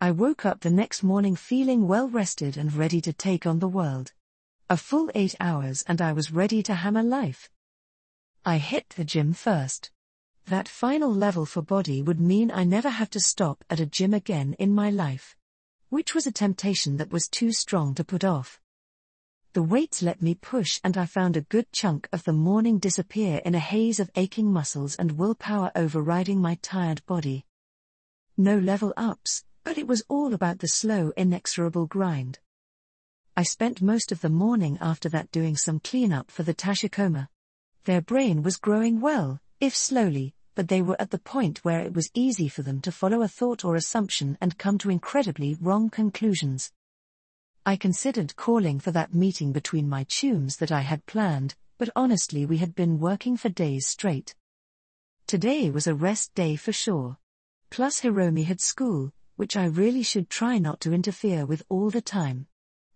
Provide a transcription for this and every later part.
I woke up the next morning feeling well rested and ready to take on the world. A full 8 hours and I was ready to hammer life. I hit the gym first. That final level for body would mean I never have to stop at a gym again in my life. Which was a temptation that was too strong to put off. The weights let me push and I found a good chunk of the morning disappear in a haze of aching muscles and willpower overriding my tired body. No level ups, but it was all about the slow, inexorable grind. I spent most of the morning after that doing some cleanup for the Tachikoma. Their brain was growing well, if slowly, but they were at the point where it was easy for them to follow a thought or assumption and come to incredibly wrong conclusions. I considered calling for that meeting between my chums that I had planned, but honestly we had been working for days straight. Today was a rest day for sure. Plus Hiromi had school, which I really should try not to interfere with all the time.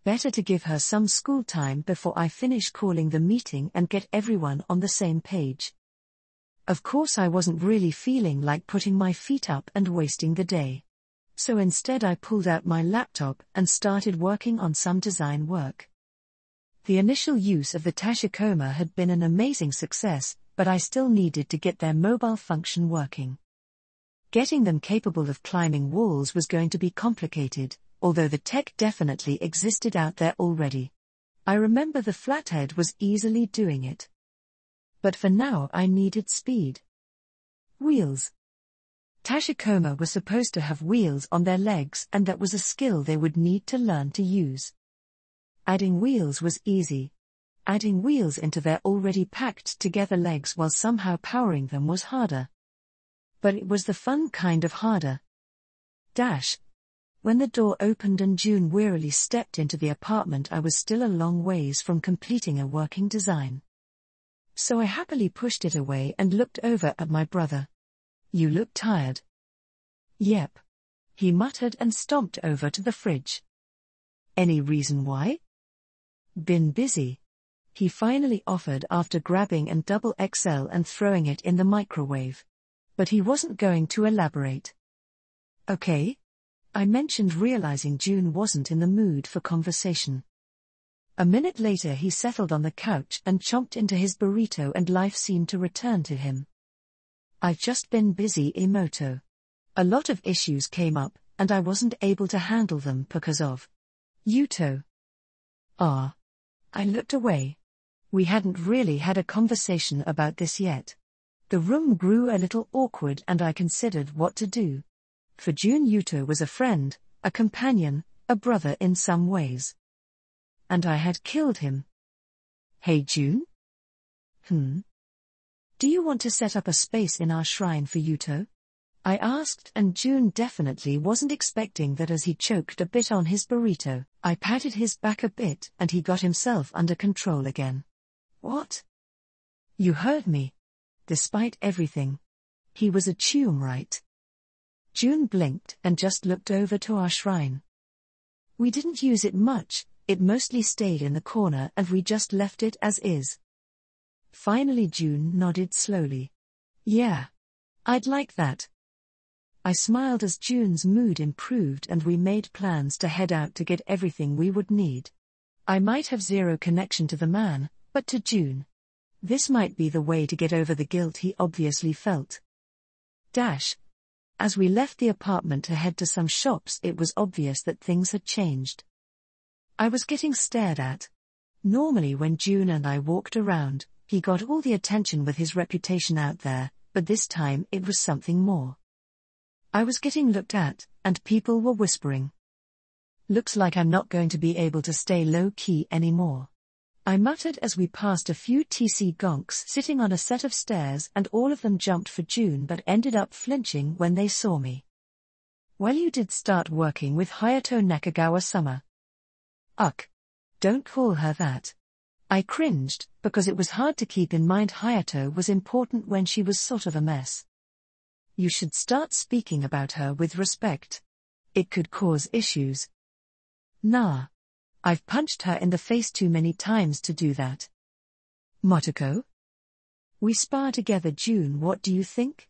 Better to give her some school time before I finish calling the meeting and get everyone on the same page. Of course I wasn't really feeling like putting my feet up and wasting the day. So instead I pulled out my laptop and started working on some design work. The initial use of the Tachikoma had been an amazing success, but I still needed to get their mobile function working. Getting them capable of climbing walls was going to be complicated, although the tech definitely existed out there already. I remember the Flathead was easily doing it. But for now I needed speed. Wheels. Tachikoma were supposed to have wheels on their legs and that was a skill they would need to learn to use. Adding wheels was easy. Adding wheels into their already packed together legs while somehow powering them was harder. But it was the fun kind of harder. When the door opened and June wearily stepped into the apartment, I was still a long ways from completing a working design. So I happily pushed it away and looked over at my brother. "You look tired." "Yep," he muttered and stomped over to the fridge. "Any reason why?" "Been busy," he finally offered after grabbing an XXL and throwing it in the microwave. But he wasn't going to elaborate. "Okay," I mentioned, realizing June wasn't in the mood for conversation. A minute later he settled on the couch and chomped into his burrito and life seemed to return to him. "I've just been busy, Emoto. A lot of issues came up, and I wasn't able to handle them because of Yuto." "Ah." I looked away. We hadn't really had a conversation about this yet. The room grew a little awkward and I considered what to do. For June, Yuto was a friend, a companion, a brother in some ways. And I had killed him. "Hey June? Do you want to set up a space in our shrine for Yuto?" I asked, and June definitely wasn't expecting that. As he choked a bit on his burrito, I patted his back a bit and he got himself under control again. "What? You heard me. Despite everything. He was a chum, right?" June blinked and just looked over to our shrine. "We didn't use it much, it mostly stayed in the corner and we just left it as is." Finally June nodded slowly. "Yeah. I'd like that." I smiled as June's mood improved and we made plans to head out to get everything we would need. I might have zero connection to the man, but to June. This might be the way to get over the guilt he obviously felt. As we left the apartment to head to some shops, it was obvious that things had changed. I was getting stared at. Normally when June and I walked around, he got all the attention with his reputation out there, but this time it was something more. I was getting looked at, and people were whispering. "Looks like I'm not going to be able to stay low-key anymore," I muttered as we passed a few TC gonks sitting on a set of stairs, and all of them jumped for June but ended up flinching when they saw me. "Well, you did start working with Hayato Nakagawa-sama." "Ugh. Don't call her that." I cringed, because it was hard to keep in mind Hayato was important when she was sort of a mess. "You should start speaking about her with respect. It could cause issues." "Nah. I've punched her in the face too many times to do that." "Motoko? We spar together, June, what do you think?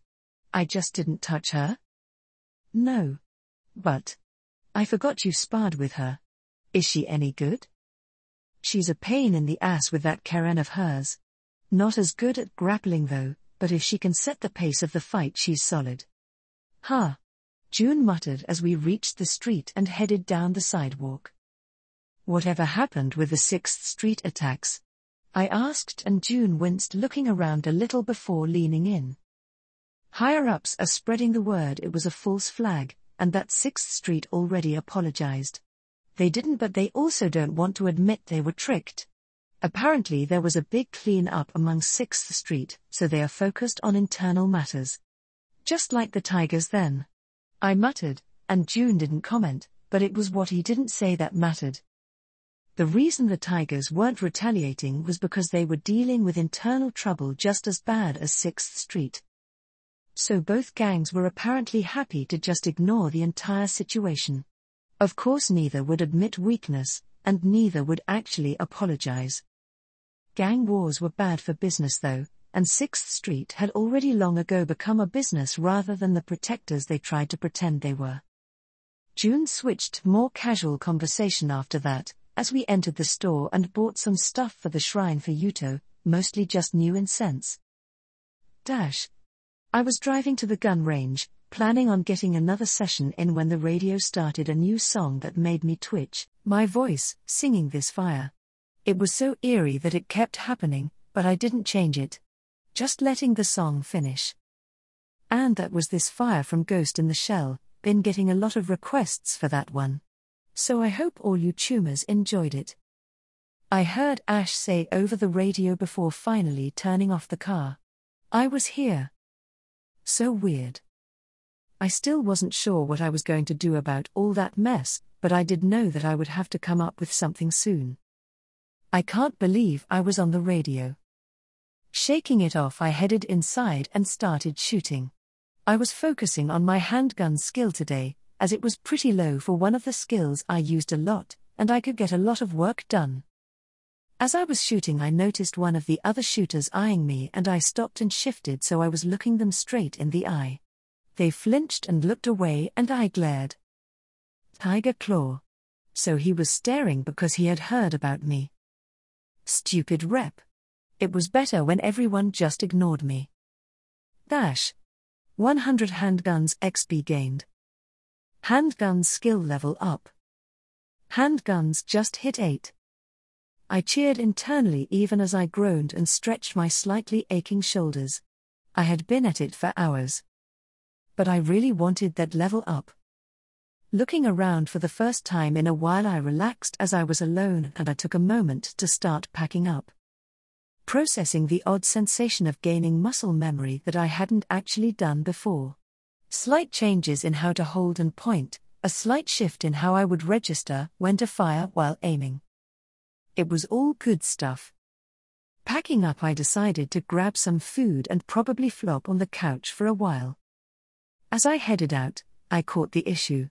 I just didn't touch her." "No. But I forgot you sparred with her. Is she any good? She's a pain in the ass with that Karen of hers. Not as good at grappling though, but if she can set the pace of the fight she's solid. Huh. June muttered as we reached the street and headed down the sidewalk. Whatever happened with the 6th Street attacks? I asked, and June winced, looking around a little before leaning in. Higher-ups are spreading the word it was a false flag, and that 6th Street already apologized. They didn't, but they also don't want to admit they were tricked. Apparently there was a big clean-up among 6th Street, so they are focused on internal matters. Just like the Tigers then. I muttered, and June didn't comment, but it was what he didn't say that mattered. The reason the Tigers weren't retaliating was because they were dealing with internal trouble just as bad as 6th Street. So both gangs were apparently happy to just ignore the entire situation. Of course neither would admit weakness, and neither would actually apologize. Gang wars were bad for business though, and 6th Street had already long ago become a business rather than the protectors they tried to pretend they were. June switched to more casual conversation after that, as we entered the store and bought some stuff for the shrine for Yuto, mostly just new incense. I was driving to the gun range, planning on getting another session in when the radio started a new song that made me twitch, my voice, singing This Fire. It was so eerie that it kept happening, but I didn't change it. Just letting the song finish. And that was This Fire from Ghost in the Shell, been getting a lot of requests for that one. So I hope all you tumors enjoyed it. I heard Ash say over the radio before finally turning off the car. I was here. So weird. I still wasn't sure what I was going to do about all that mess, but I did know that I would have to come up with something soon. I can't believe I was on the radio. Shaking it off, I headed inside and started shooting. I was focusing on my handgun skill today, as it was pretty low for one of the skills I used a lot, and I could get a lot of work done. As I was shooting, I noticed one of the other shooters eyeing me, and I stopped and shifted so I was looking them straight in the eye. They flinched and looked away, and I glared. Tiger Claw. So he was staring because he had heard about me. Stupid rep. It was better when everyone just ignored me. 100 handguns XP gained. Handguns skill level up. Handguns just hit 8. I cheered internally even as I groaned and stretched my slightly aching shoulders. I had been at it for hours. But I really wanted that level up. Looking around for the first time in a while, I relaxed as I was alone, and I took a moment to start packing up. Processing the odd sensation of gaining muscle memory that I hadn't actually done before. Slight changes in how to hold and point, a slight shift in how I would register when to fire while aiming. It was all good stuff. Packing up, I decided to grab some food and probably flop on the couch for a while. As I headed out, I caught the issue.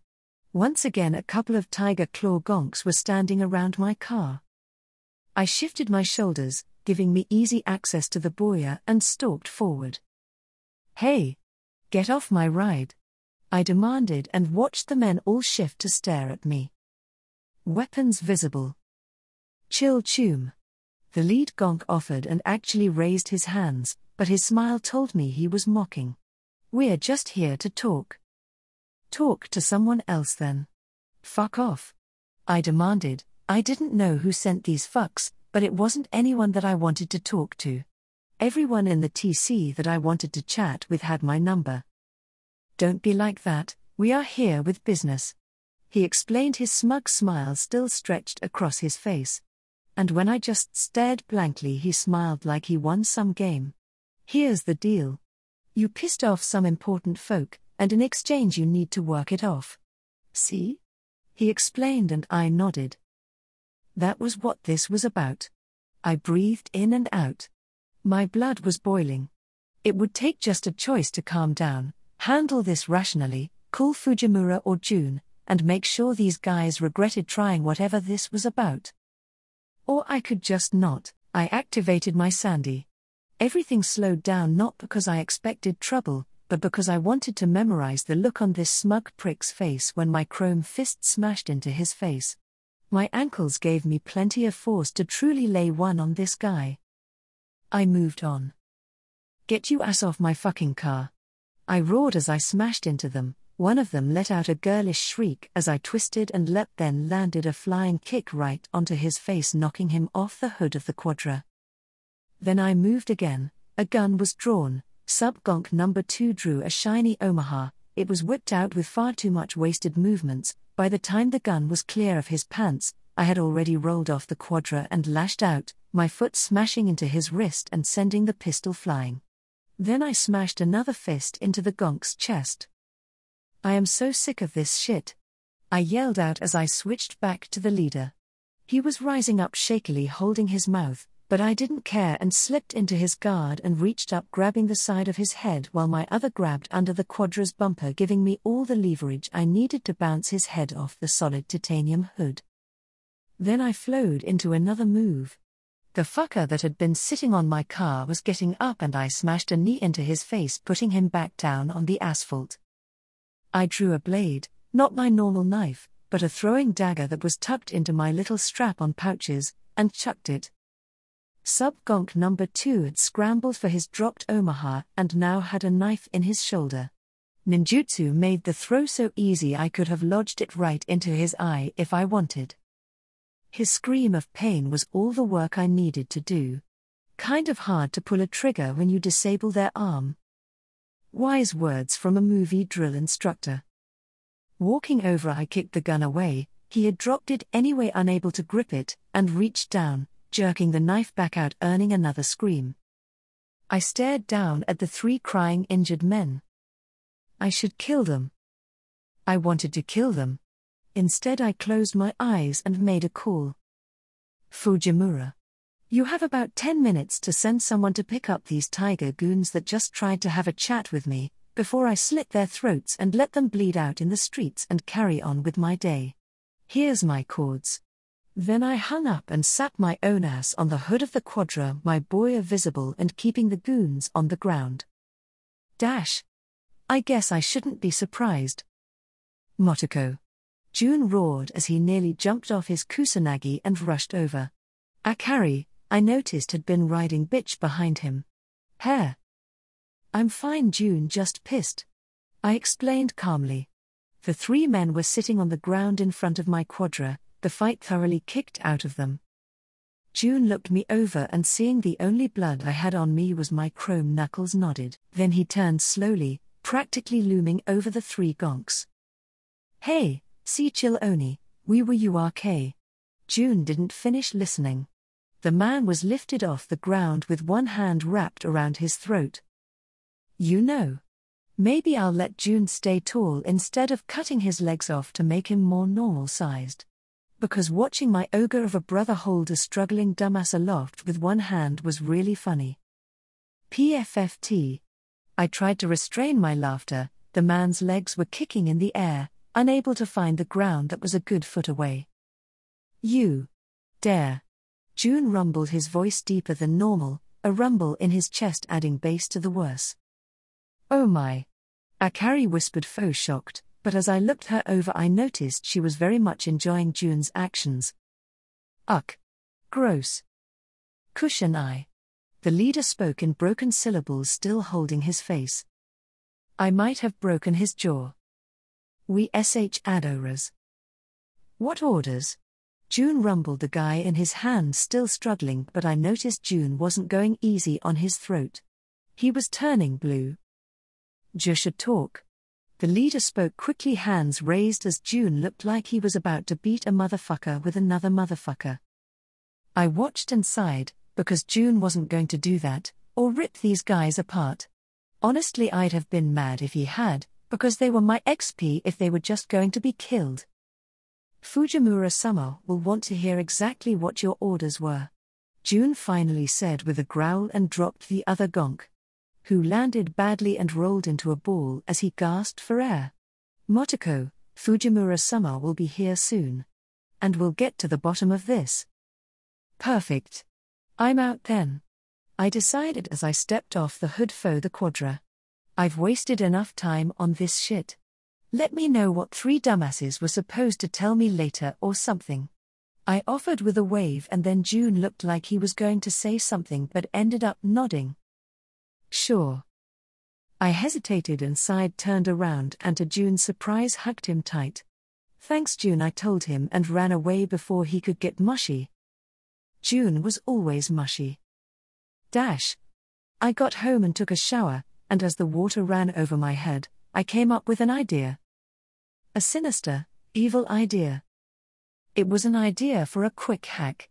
Once again, a couple of Tiger Claw gonks were standing around my car. I shifted my shoulders, giving me easy access to the boya, and stalked forward. Hey! Get off my ride! I demanded, and watched the men all shift to stare at me. Weapons visible. Chill Chum. The lead gonk offered and actually raised his hands, but his smile told me he was mocking. We're just here to talk. Talk to someone else then. Fuck off. I demanded. I didn't know who sent these fucks, but it wasn't anyone that I wanted to talk to. Everyone in the TC that I wanted to chat with had my number. Don't be like that, we are here with business. He explained, his smug smile still stretched across his face. And when I just stared blankly, he smiled like he won some game. Here's the deal. You pissed off some important folk, and in exchange you need to work it off. See? He explained, and I nodded. That was what this was about. I breathed in and out. My blood was boiling. It would take just a choice to calm down, handle this rationally, call Fujimura or June, and make sure these guys regretted trying whatever this was about. Or I could just not. I activated my Sandy. Everything slowed down, not because I expected trouble, but because I wanted to memorize the look on this smug prick's face when my chrome fist smashed into his face. My ankles gave me plenty of force to truly lay one on this guy. I moved on. "Get you ass off my fucking car!" I roared as I smashed into them. One of them let out a girlish shriek as I twisted and leapt, then landed a flying kick right onto his face, knocking him off the hood of the Quadra. Then I moved again. A gun was drawn. Sub-gonk number 2 drew a shiny Omaha. It was whipped out with far too much wasted movements. By the time the gun was clear of his pants, I had already rolled off the Quadra and lashed out, my foot smashing into his wrist and sending the pistol flying. Then I smashed another fist into the gonk's chest. "I am so sick of this shit," I yelled out as I switched back to the leader. He was rising up shakily, holding his mouth, but I didn't care and slipped into his guard and reached up, grabbing the side of his head while my other grabbed under the Quadra's bumper, giving me all the leverage I needed to bounce his head off the solid titanium hood. Then I flowed into another move. The fucker that had been sitting on my car was getting up and I smashed a knee into his face, putting him back down on the asphalt. I drew a blade, not my normal knife, but a throwing dagger that was tucked into my little strap-on pouches, and chucked it. Sub-gonk number 2 had scrambled for his dropped Omaha and now had a knife in his shoulder. Ninjutsu made the throw so easy I could have lodged it right into his eye if I wanted. His scream of pain was all the work I needed to do. Kind of hard to pull a trigger when you disable their arm. Wise words from a movie drill instructor. Walking over, I kicked the gun away. He had dropped it anyway, unable to grip it, and reached down, jerking the knife back out, earning another scream. I stared down at the 3 crying injured men. I should kill them. I wanted to kill them. Instead, I closed my eyes and made a call. "Fujimura, you have about 10 minutes to send someone to pick up these tiger goons that just tried to have a chat with me, before I slit their throats and let them bleed out in the streets and carry on with my day. Here's my cords." Then I hung up and sat my own ass on the hood of the Quadra, my boy visible and keeping the goons on the ground. I guess I shouldn't be surprised. "Motoko!" June roared as he nearly jumped off his kusanagi and rushed over. Akari, I noticed, had been riding bitch behind him. "Hair." "I'm fine, June, just pissed," I explained calmly. The 3 men were sitting on the ground in front of my Quadra, the fight thoroughly kicked out of them. June looked me over and, seeing the only blood I had on me was my chrome knuckles, nodded. Then he turned slowly, practically looming over the 3 gonks. "Hey, see chill Oni, we were URK." June didn't finish listening. The man was lifted off the ground with one hand wrapped around his throat. "You know, maybe I'll let June stay tall instead of cutting his legs off to make him more normal-sized. Because watching my ogre of a brother hold a struggling dumbass aloft with one hand was really funny. PFFT. I tried to restrain my laughter. The man's legs were kicking in the air, unable to find the ground that was a good foot away. "You dare." June rumbled, his voice deeper than normal, a rumble in his chest adding bass to the worse. "Oh my." Akari whispered, faux shocked, but as I looked her over I noticed she was very much enjoying June's actions. "Uck. Gross." "Cushion I." The leader spoke in broken syllables, still holding his face. "I might have broken his jaw." "We sh adoras." "What orders?" June rumbled, the guy in his hand still struggling, but I noticed June wasn't going easy on his throat. He was turning blue. "You should talk." The leader spoke quickly, hands raised as June looked like he was about to beat a motherfucker with another motherfucker. I watched and sighed, because June wasn't going to do that, or rip these guys apart. Honestly, I'd have been mad if he had, because they were my XP if they were just going to be killed. "Fujimura-sama will want to hear exactly what your orders were," June finally said with a growl and dropped the other gonk, who landed badly and rolled into a ball as he gasped for air. "Motoko, Fujimura-sama will be here soon. And we'll get to the bottom of this." "Perfect. I'm out then," I decided as I stepped off the hood for the Quadra. I've wasted enough time on this shit. Let me know what 3 dumbasses were supposed to tell me later or something. I offered with a wave, and then June looked like he was going to say something but ended up nodding. Sure. I hesitated and turned around and to June's surprise hugged him tight. Thanks June, I told him, and ran away before he could get mushy. June was always mushy. I got home and took a shower, and as the water ran over my head, I came up with an idea. A sinister, evil idea. It was an idea for a quick hack.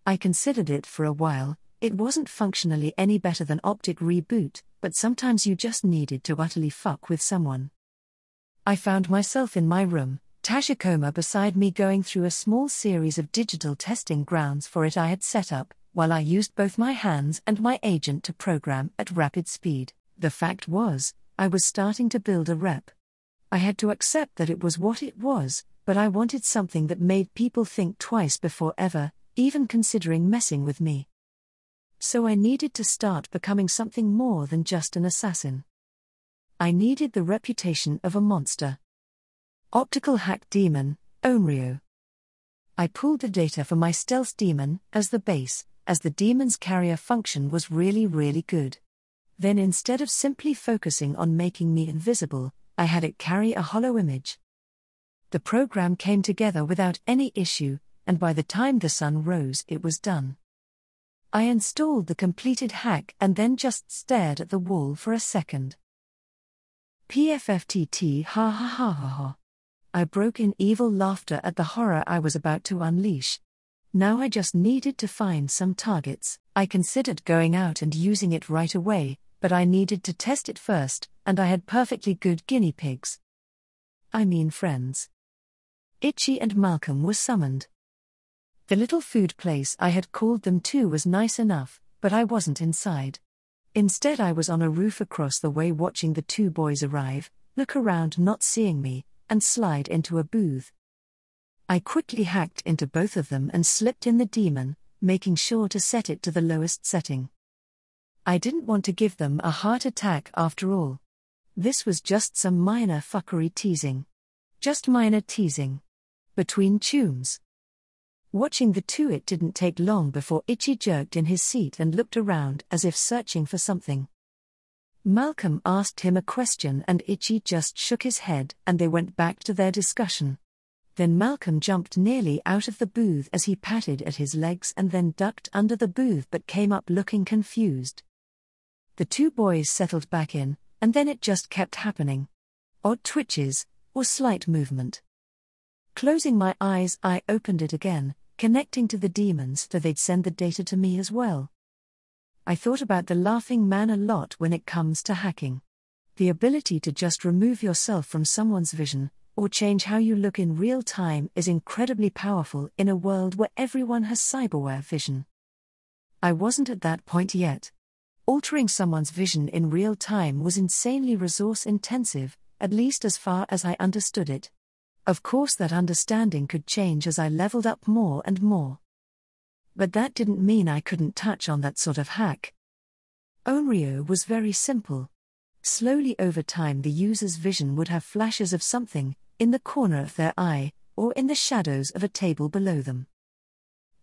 I considered it for a while. It wasn't functionally any better than Optic Reboot, but sometimes you just needed to utterly fuck with someone. I found myself in my room, Tashikoma beside me, going through a small series of digital testing grounds for it I had set up, while I used both my hands and my agent to program at rapid speed. The fact was, I was starting to build a rep. I had to accept that it was what it was, but I wanted something that made people think twice before ever, even considering messing with me. So I needed to start becoming something more than just an assassin. I needed the reputation of a monster. Optical hack demon, Onryo. I pulled the data for my stealth demon as the base, as the demon's carrier function was really good. Then instead of simply focusing on making me invisible, I had it carry a hollow image. The program came together without any issue, and by the time the sun rose it was done. I installed the completed hack and then just stared at the wall for a second. PFFTT, ha ha ha ha ha. I broke in evil laughter at the horror I was about to unleash. Now I just needed to find some targets. I considered going out and using it right away, but I needed to test it first, and I had perfectly good guinea pigs. I mean friends. Itchy and Malcolm were summoned. The little food place I had called them to was nice enough, but I wasn't inside. Instead I was on a roof across the way watching the 2 boys arrive, look around not seeing me, and slide into a booth. I quickly hacked into both of them and slipped in the demon, making sure to set it to the lowest setting. I didn't want to give them a heart attack after all. This was just some minor fuckery teasing. Just minor teasing. Between tunes. Watching the 2, it didn't take long before Itchy jerked in his seat and looked around as if searching for something. Malcolm asked him a question and Itchy just shook his head, and they went back to their discussion. Then Malcolm jumped nearly out of the booth as he patted at his legs and then ducked under the booth but came up looking confused. The 2 boys settled back in, and then it just kept happening. Odd twitches, or slight movement. Closing my eyes, I opened it again, connecting to the demons so they'd send the data to me as well. I thought about the laughing man a lot when it comes to hacking. The ability to just remove yourself from someone's vision, or change how you look in real time, is incredibly powerful in a world where everyone has cyberware vision. I wasn't at that point yet. Altering someone's vision in real time was insanely resource intensive, at least as far as I understood it. Of course that understanding could change as I leveled up more and more. But that didn't mean I couldn't touch on that sort of hack. Onryo was very simple. Slowly over time the user's vision would have flashes of something, in the corner of their eye, or in the shadows of a table below them.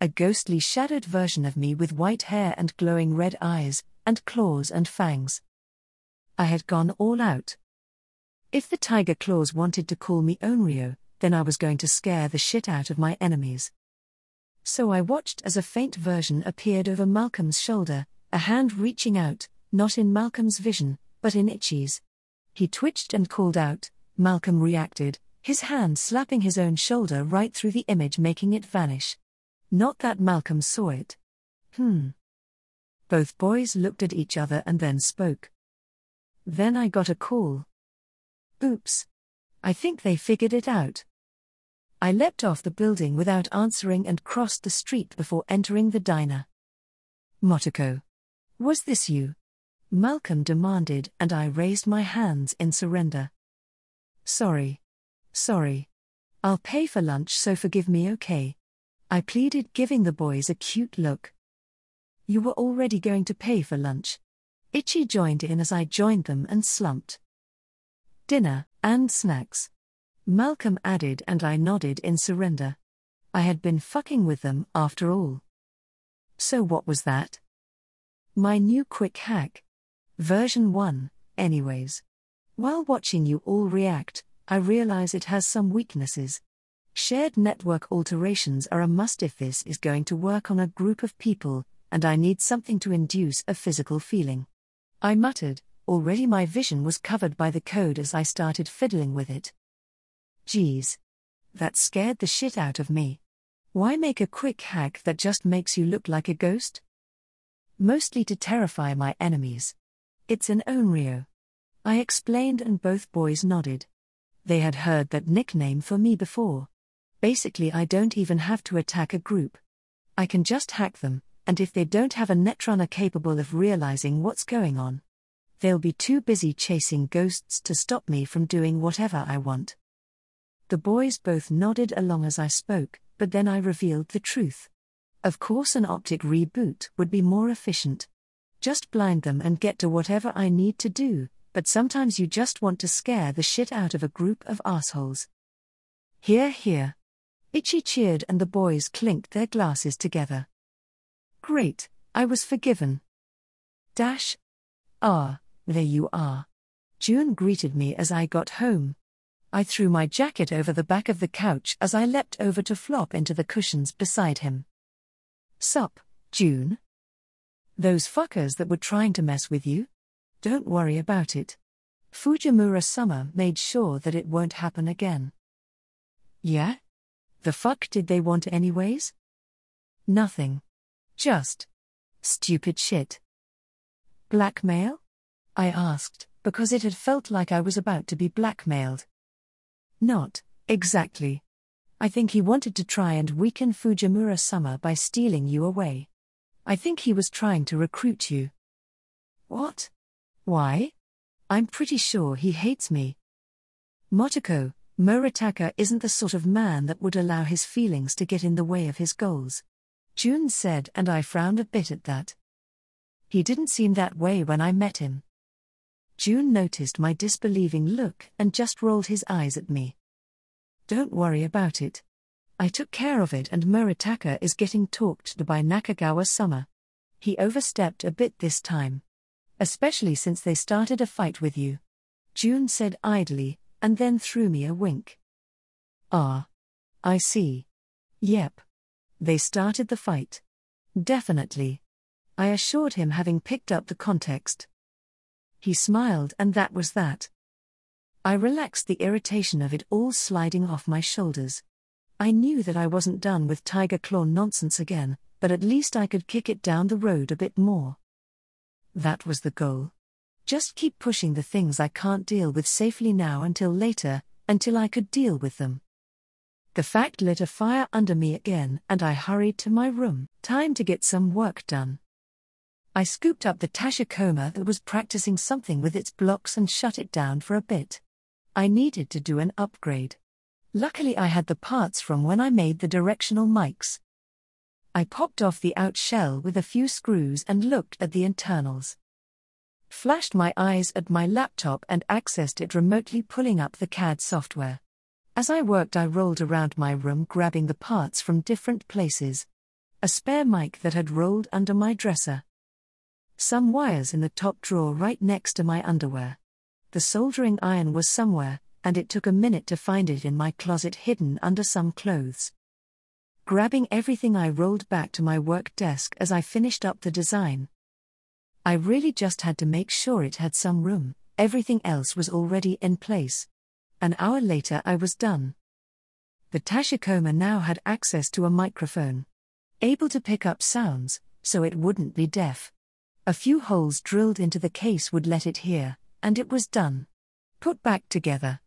A ghostly shadowed version of me with white hair and glowing red eyes, and claws and fangs. I had gone all out. If the tiger claws wanted to call me Onryo, then I was going to scare the shit out of my enemies. So I watched as a faint version appeared over Malcolm's shoulder, a hand reaching out, not in Malcolm's vision, but in Itchy's. He twitched and called out. Malcolm reacted, his hand slapping his own shoulder right through the image, making it vanish. Not that Malcolm saw it. Both boys looked at each other and then spoke. Then I got a call. Oops. I think they figured it out. I leapt off the building without answering and crossed the street before entering the diner. Motoko. Was this you? Malcolm demanded, and I raised my hands in surrender. Sorry. I'll pay for lunch, so forgive me, okay? I pleaded, giving the boys a cute look. You were already going to pay for lunch. Itchy joined in as I joined them and slumped. Dinner, and snacks. Malcolm added, and I nodded in surrender. I had been fucking with them, after all. So what was that? My new quick hack. Version 1, anyways. While watching you all react, I realize it has some weaknesses. Shared network alterations are a must if this is going to work on a group of people, and I need something to induce a physical feeling. I muttered, already my vision was covered by the code as I started fiddling with it. Geez. That scared the shit out of me. Why make a quick hack that just makes you look like a ghost? Mostly to terrify my enemies. It's an Onryo. I explained and both boys nodded. They had heard that nickname for me before. Basically, I don't even have to attack a group. I can just hack them, and if they don't have a netrunner capable of realizing what's going on, they'll be too busy chasing ghosts to stop me from doing whatever I want. The boys both nodded along as I spoke, but then I revealed the truth. Of course, an optic reboot would be more efficient. Just blind them and get to whatever I need to do, but sometimes you just want to scare the shit out of a group of assholes. Hear, hear. Itchy cheered and the boys clinked their glasses together. Great, I was forgiven. There you are. June greeted me as I got home. I threw my jacket over the back of the couch as I leapt over to flop into the cushions beside him. Sup, June? Those fuckers that were trying to mess with you? Don't worry about it. Fujimura-sama made sure that it won't happen again. Yeah? The fuck did they want anyways? Nothing. Just stupid shit. Blackmail? I asked, because it had felt like I was about to be blackmailed. Not exactly. I think he wanted to try and weaken Fujimura-sama by stealing you away. I think he was trying to recruit you. What? Why? I'm pretty sure he hates me. Motoko, Moritaka isn't the sort of man that would allow his feelings to get in the way of his goals. June said, and I frowned a bit at that. He didn't seem that way when I met him. June noticed my disbelieving look and just rolled his eyes at me. Don't worry about it. I took care of it, and Moritaka is getting talked to by Nakagawa-sama. He overstepped a bit this time. Especially since they started a fight with you. June said idly, and then threw me a wink. Ah. I see. Yep. They started the fight. Definitely. I assured him, having picked up the context. He smiled, and that was that. I relaxed, the irritation of it all sliding off my shoulders. I knew that I wasn't done with Tiger Claw nonsense again, but at least I could kick it down the road a bit more. That was the goal. Just keep pushing the things I can't deal with safely now until later, until I could deal with them. The fact lit a fire under me again, and I hurried to my room. Time to get some work done. I scooped up the Tashikoma that was practicing something with its blocks and shut it down for a bit. I needed to do an upgrade. Luckily I had the parts from when I made the directional mics. I popped off the out shell with a few screws and looked at the internals. Flashed my eyes at my laptop and accessed it remotely, pulling up the CAD software. As I worked, I rolled around my room grabbing the parts from different places. A spare mic that had rolled under my dresser. Some wires in the top drawer right next to my underwear. The soldering iron was somewhere, and it took a minute to find it in my closet hidden under some clothes. Grabbing everything, I rolled back to my work desk as I finished up the design. I really just had to make sure it had some room, everything else was already in place. An hour later I was done. The Tashikoma now had access to a microphone. Able to pick up sounds, so it wouldn't be deaf. A few holes drilled into the case would let it hear, and it was done. Put back together.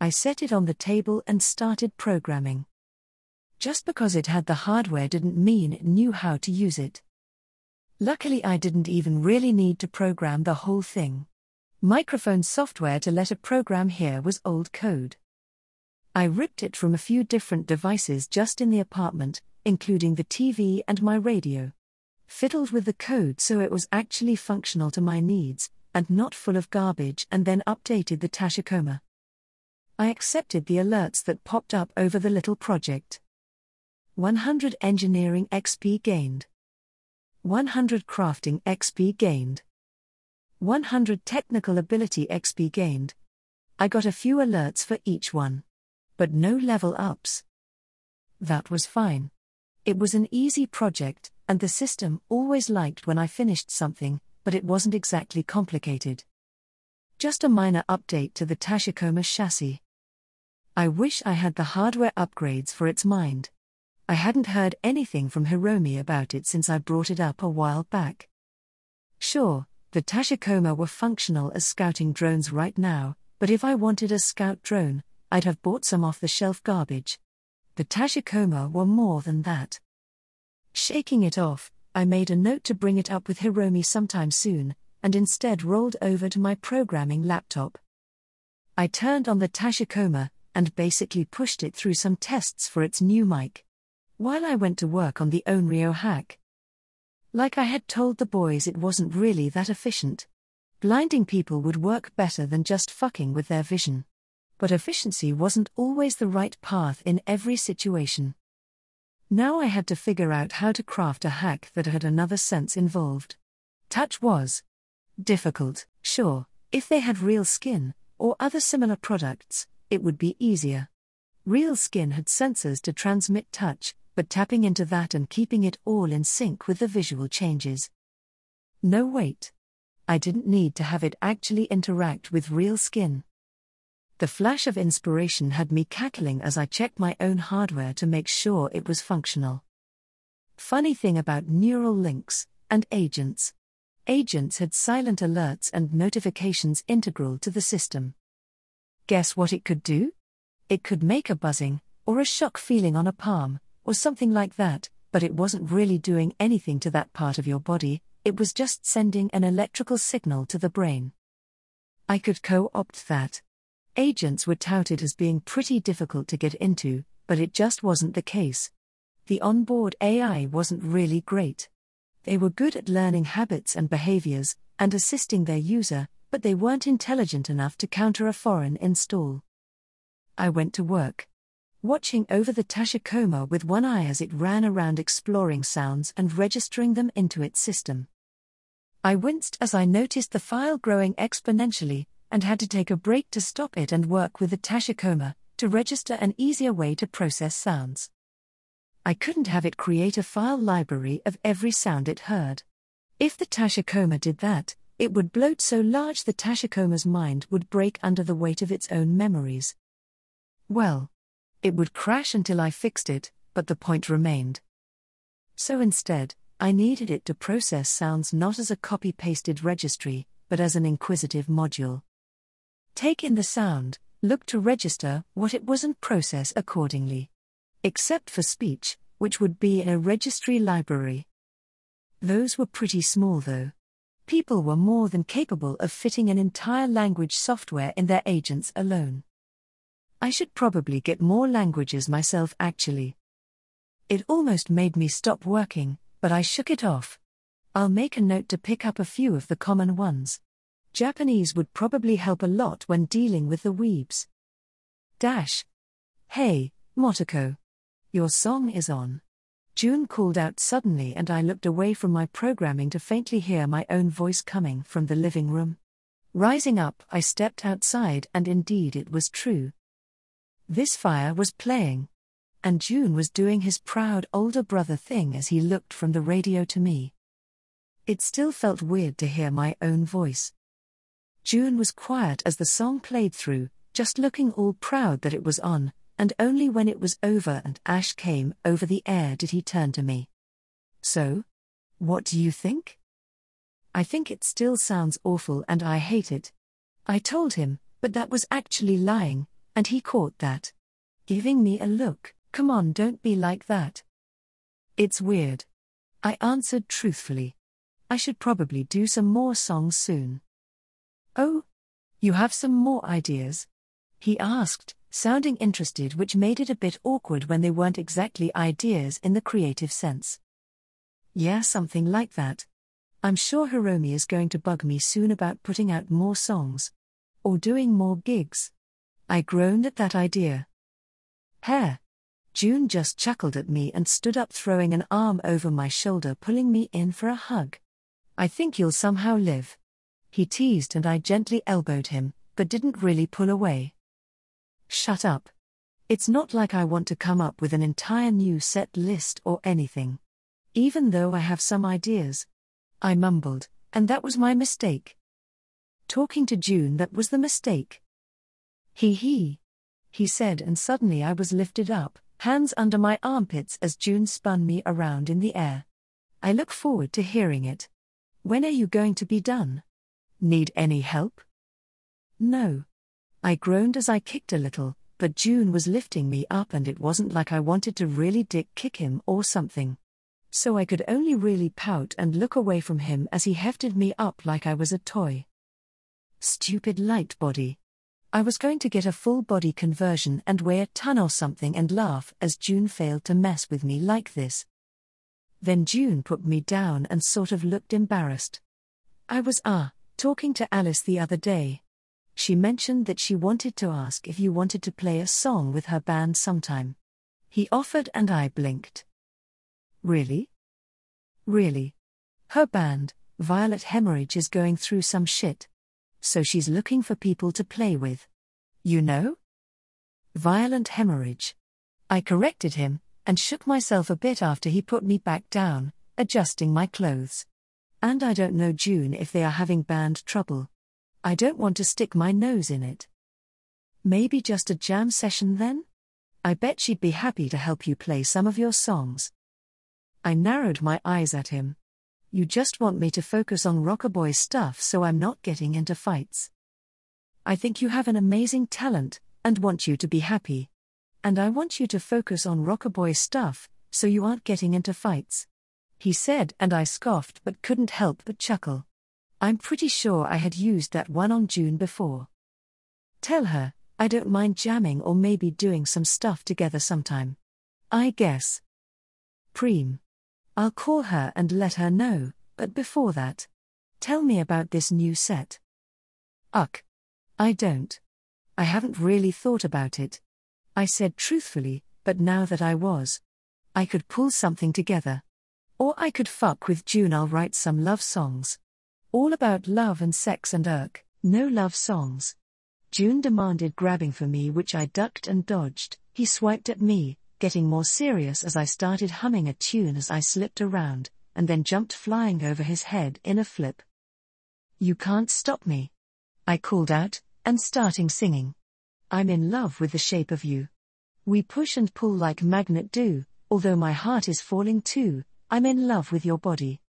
I set it on the table and started programming. Just because it had the hardware didn't mean it knew how to use it. Luckily I didn't even really need to program the whole thing. Microphone software to let a program hear was old code. I ripped it from a few different devices just in the apartment, including the TV and my radio. fiddled with the code so it was actually functional to my needs, and not full of garbage, and then updated the Tachikoma. I accepted the alerts that popped up over the little project. 100 engineering XP gained. 100 crafting XP gained. 100 technical ability XP gained. I got a few alerts for each one. But no level ups. That was fine. It was an easy project, and the system always liked when I finished something, but it wasn't exactly complicated. Just a minor update to the Tachikoma chassis. I wish I had the hardware upgrades for its mind. I hadn't heard anything from Hiromi about it since I brought it up a while back. Sure, the Tachikoma were functional as scouting drones right now, but if I wanted a scout drone, I'd have bought some off-the-shelf garbage. The Tachikoma were more than that. Shaking it off, I made a note to bring it up with Hiromi sometime soon, and instead rolled over to my programming laptop. I turned on the Tachikoma, and basically pushed it through some tests for its new mic, while I went to work on the Onryo hack. Like I had told the boys, it wasn't really that efficient. Blinding people would work better than just fucking with their vision. But efficiency wasn't always the right path in every situation. Now I had to figure out how to craft a hack that had another sense involved. Touch was difficult, sure. If they had real skin, or other similar products, it would be easier. Real skin had sensors to transmit touch, but tapping into that and keeping it all in sync with the visual changes. No, wait. I didn't need to have it actually interact with real skin. The flash of inspiration had me cackling as I checked my own hardware to make sure it was functional. Funny thing about neural links and agents. Agents had silent alerts and notifications integral to the system. Guess what it could do? It could make a buzzing, or a shock feeling on a palm, or something like that, but it wasn't really doing anything to that part of your body, it was just sending an electrical signal to the brain. I could co-opt that. Agents were touted as being pretty difficult to get into, but it just wasn't the case. The onboard AI wasn't really great. They were good at learning habits and behaviors, and assisting their user, but they weren't intelligent enough to counter a foreign install. I went to work, watching over the Tachikoma with one eye as it ran around exploring sounds and registering them into its system. I winced as I noticed the file growing exponentially, and had to take a break to stop it and work with the Tachikoma to register an easier way to process sounds. I couldn't have it create a file library of every sound it heard. If the Tachikoma did that, it would bloat so large the Tachikoma's mind would break under the weight of its own memories. Well, it would crash until I fixed it, but the point remained. So instead, I needed it to process sounds not as a copy-pasted registry, but as an inquisitive module. Take in the sound, look to register what it was and process accordingly. Except for speech, which would be in a registry library. Those were pretty small though. People were more than capable of fitting an entire language software in their agents alone. I should probably get more languages myself actually. It almost made me stop working, but I shook it off. I'll make a note to pick up a few of the common ones. Japanese would probably help a lot when dealing with the weebs. Hey, Motoko. Your song is on. June called out suddenly and I looked away from my programming to faintly hear my own voice coming from the living room. Rising up, I stepped outside and indeed it was true. This fire was playing. And June was doing his proud older brother thing as he looked from the radio to me. It still felt weird to hear my own voice. June was quiet as the song played through, just looking all proud that it was on, and only when it was over and Ash came over the air did he turn to me. So? What do you think? I think it still sounds awful and I hate it. I told him, but that was actually lying, and he caught that. Giving me a look, come on, don't be like that. It's weird. I answered truthfully. I should probably do some more songs soon. Oh? You have some more ideas? He asked, sounding interested, which made it a bit awkward when they weren't exactly ideas in the creative sense. Yeah, something like that. I'm sure Hiromi is going to bug me soon about putting out more songs. Or doing more gigs. I groaned at that idea. Hair. June just chuckled at me and stood up, throwing an arm over my shoulder, pulling me in for a hug. I think you'll somehow live. He teased, and I gently elbowed him, but didn't really pull away. Shut up. It's not like I want to come up with an entire new set list or anything. Even though I have some ideas. I mumbled, and that was my mistake. Talking to June, that was the mistake. He said, and suddenly I was lifted up, hands under my armpits as June spun me around in the air. I look forward to hearing it. When are you going to be done? Need any help? No. I groaned as I kicked a little, but June was lifting me up, and it wasn't like I wanted to really dick kick him or something. So I could only really pout and look away from him as he hefted me up like I was a toy. Stupid light body. I was going to get a full body conversion and weigh a ton or something and laugh as June failed to mess with me like this. Then June put me down and sort of looked embarrassed. I was talking to Alice the other day. She mentioned that she wanted to ask if you wanted to play a song with her band sometime. He offered, and I blinked. Really? Really? Her band, Violet Hemorrhage, is going through some shit. So she's looking for people to play with. You know? Violent hemorrhage. I corrected him, and shook myself a bit after he put me back down, adjusting my clothes. And I don't know, June, if they are having band trouble. I don't want to stick my nose in it. Maybe just a jam session then? I bet she'd be happy to help you play some of your songs. I narrowed my eyes at him. You just want me to focus on rockaboy stuff so I'm not getting into fights. I think you have an amazing talent, and want you to be happy. And I want you to focus on rockaboy stuff, so you aren't getting into fights. He said, and I scoffed but couldn't help but chuckle. I'm pretty sure I had used that one on June before. Tell her, I don't mind jamming or maybe doing some stuff together sometime. I guess. Preem. I'll call her and let her know, but before that, tell me about this new set. I don't. I haven't really thought about it. I said truthfully, but now that I could pull something together. Or I could fuck with June. I'll write some love songs. All about love and sex and no love songs. June demanded, grabbing for me, which I ducked and dodged. He swiped at me, getting more serious as I started humming a tune as I slipped around, and then jumped flying over his head in a flip. You can't stop me. I called out, and starting singing. I'm in love with the shape of you. We push and pull like magnet do, although my heart is falling too, I'm in love with your body.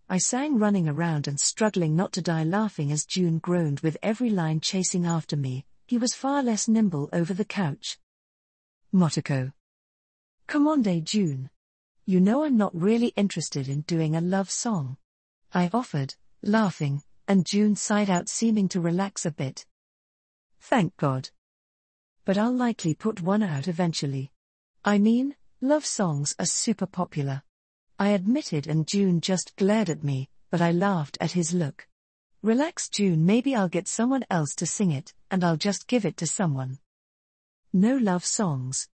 I sang, running around and struggling not to die laughing as June groaned with every line, chasing after me. He was far less nimble over the couch. Motoko. Come on, day June. You know I'm not really interested in doing a love song. I offered, laughing, and June sighed out, seeming to relax a bit. Thank God. But I'll likely put one out eventually. I mean, love songs are super popular. I admitted, and June just glared at me, but I laughed at his look. Relax, June, maybe I'll get someone else to sing it, and I'll just give it to someone. No love songs.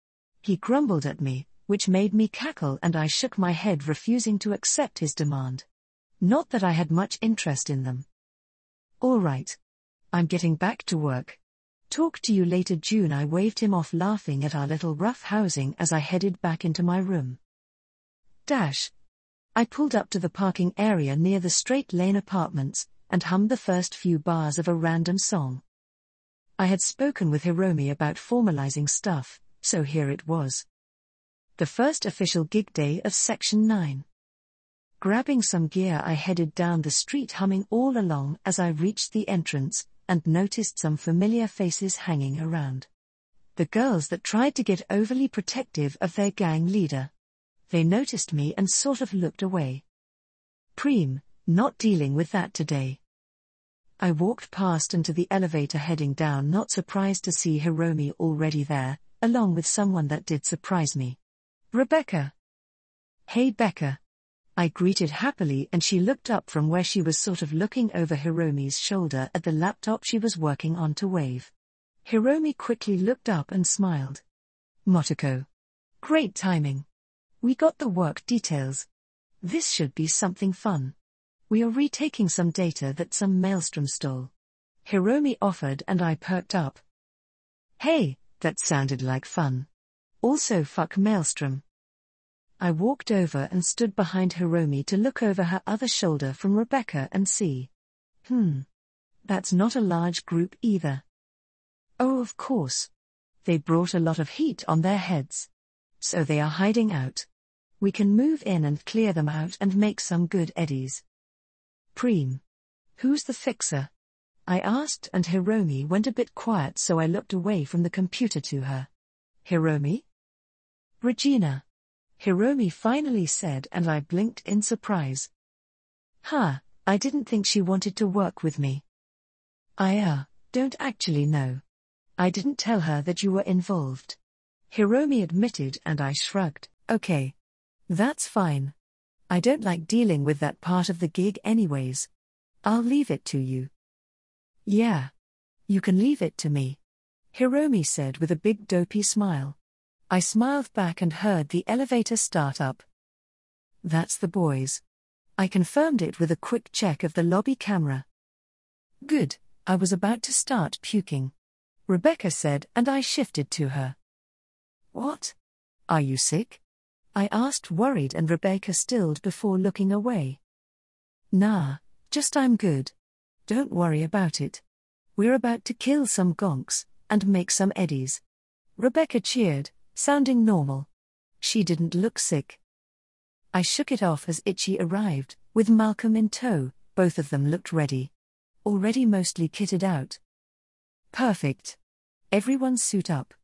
He grumbled at me, which made me cackle, and I shook my head, refusing to accept his demand. Not that I had much interest in them. All right. I'm getting back to work. Talk to you later, June. I waved him off, laughing at our little rough housing as I headed back into my room. I pulled up to the parking area near the straight lane apartments, and hummed the first few bars of a random song. I had spoken with Hiromi about formalizing stuff, so here it was. The first official gig day of Section 9. Grabbing some gear, I headed down the street, humming all along as I reached the entrance, and noticed some familiar faces hanging around. The girls that tried to get overly protective of their gang leader. They noticed me and sort of looked away. Preem, not dealing with that today. I walked past and to the elevator, heading down, not surprised to see Hiromi already there, along with someone that did surprise me. Rebecca. Hey Becca. I greeted happily and she looked up from where she was sort of looking over Hiromi's shoulder at the laptop she was working on to wave. Hiromi quickly looked up and smiled. Motoko. Great timing. We got the work details. This should be something fun. We are retaking some data that some maelstrom stole. Hiromi offered and I perked up. Hey, that sounded like fun. Also fuck maelstrom. I walked over and stood behind Hiromi to look over her other shoulder from Rebecca and see. That's not a large group either. Oh, of course. They brought a lot of heat on their heads. So they are hiding out. We can move in and clear them out and make some good eddies. Preem. Who's the fixer? I asked and Hiromi went a bit quiet so I looked away from the computer to her. Hiromi? Regina. Hiromi finally said and I blinked in surprise. I didn't think she wanted to work with me. I don't actually know. I didn't tell her that you were involved. Hiromi admitted and I shrugged. Okay. That's fine. I don't like dealing with that part of the gig anyways. I'll leave it to you. Yeah. You can leave it to me. Hiromi said with a big dopey smile. I smiled back and heard the elevator start up. That's the boys. I confirmed it with a quick check of the lobby camera. Good, I was about to start puking. Rebecca said and I shifted to her. What? Are you sick? I asked worried and Rebecca stilled before looking away. Nah, just I'm good. Don't worry about it. We're about to kill some gonks, and make some eddies. Rebecca cheered, sounding normal. She didn't look sick. I shook it off as Ichi arrived, with Malcolm in tow. Both of them looked ready. Already mostly kitted out. Perfect. Everyone suit up.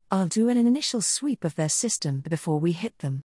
I'll do an initial sweep of their system before we hit them.